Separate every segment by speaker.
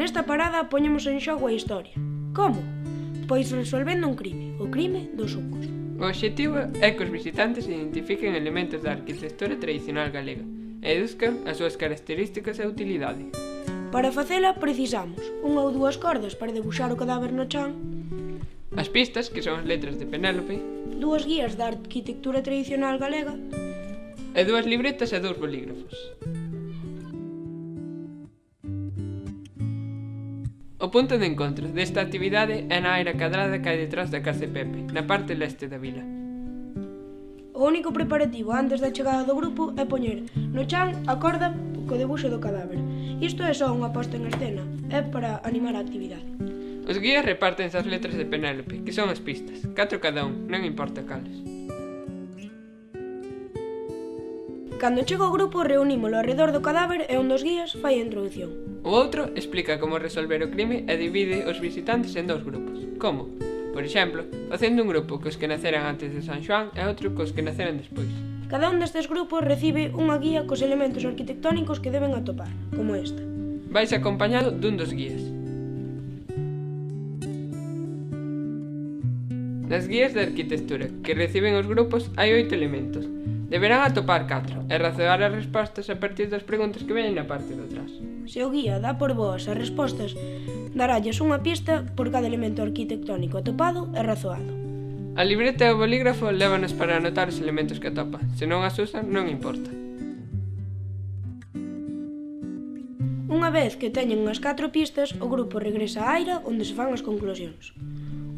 Speaker 1: Nesta parada poñemos en xogo a historia. Como? Pois resolvendo un crime, o crime dos sucos.
Speaker 2: O obxectivo é que os visitantes identifiquen elementos da arquitectura tradicional galega e deduzcan as súas características e utilidade.
Speaker 1: Para facela precisamos unha ou dúas cordas para debuxar o cadáver no chan,
Speaker 2: As pistas, que son as letras de Penélope,
Speaker 1: dúas guías da arquitectura tradicional galega
Speaker 2: e dúas libretas e 2 bolígrafos. O punto de encontro desta actividade é na aira cadrada que hai detrás da casa de Pepe, na parte leste da vila.
Speaker 1: O único preparativo antes da chegada do grupo é poñer no chan a corda co debuxo do cadáver. Isto é só unha posta en escena, é para animar a actividade.
Speaker 2: Os guías repártense as letras de Penélope, que son as pistas, 4 cada un, non importa cales.
Speaker 1: Cando chega o grupo reunímolo alrededor do cadáver e un dos guías fai a introdución.
Speaker 2: O outro explica como resolver o crime e divide os visitantes en 2 grupos. Como? Por exemplo, facendo un grupo cos que naceran antes de San Xoán e outro cos que naceran despois.
Speaker 1: Cada un destes grupos recibe unha guía cos elementos arquitectónicos que deben atopar, como esta.
Speaker 2: Vais acompañado dun dos guías. Nas guías de arquitectura que reciben os grupos hai 8 elementos. Deberán atopar 4 e razoar as respostas a partir das preguntas que veñen na parte de atrás.
Speaker 1: Se o guía dá por boas as respostas, daralles unha pista por cada elemento arquitectónico atopado e razoado.
Speaker 2: A libreta e o bolígrafo lévanos para anotar os elementos que atopa. Se non as usan, non importa.
Speaker 1: Unha vez que teñen as 4 pistas, o grupo regresa á aira onde se fan as conclusións.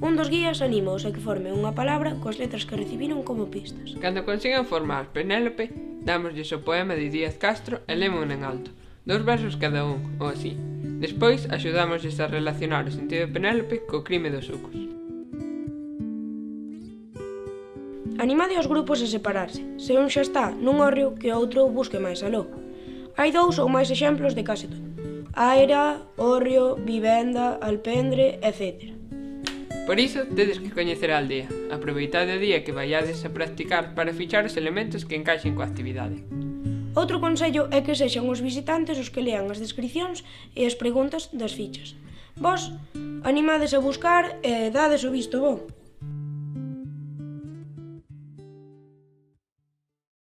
Speaker 1: Un dos guías anímaos a que formen unha palabra coas letras que recibiron como pistas.
Speaker 2: Cando consigan formar Penélope, dámoslles o poema de Díaz Castro e lémon en alto. 2 versos cada un, ou así. Despois, axudámoslles a relacionar o sentido de Penélope co crime dos sucos.
Speaker 1: Animade aos grupos a separarse. Se un xa está nun hórreo, que o outro busque máis aló. Hai 2 ou máis exemplos de case todo. Aira, hórreo, vivenda, alpendre, etc.
Speaker 2: Por iso, tedes que coñecer a aldea. Aproveitade o día que vaiades a practicar para fichar os elementos que encaixen coa actividade.
Speaker 1: Outro consello é que sexan os visitantes os que lean as descricións e as preguntas das fichas. Vos animades a buscar e dades o visto bo.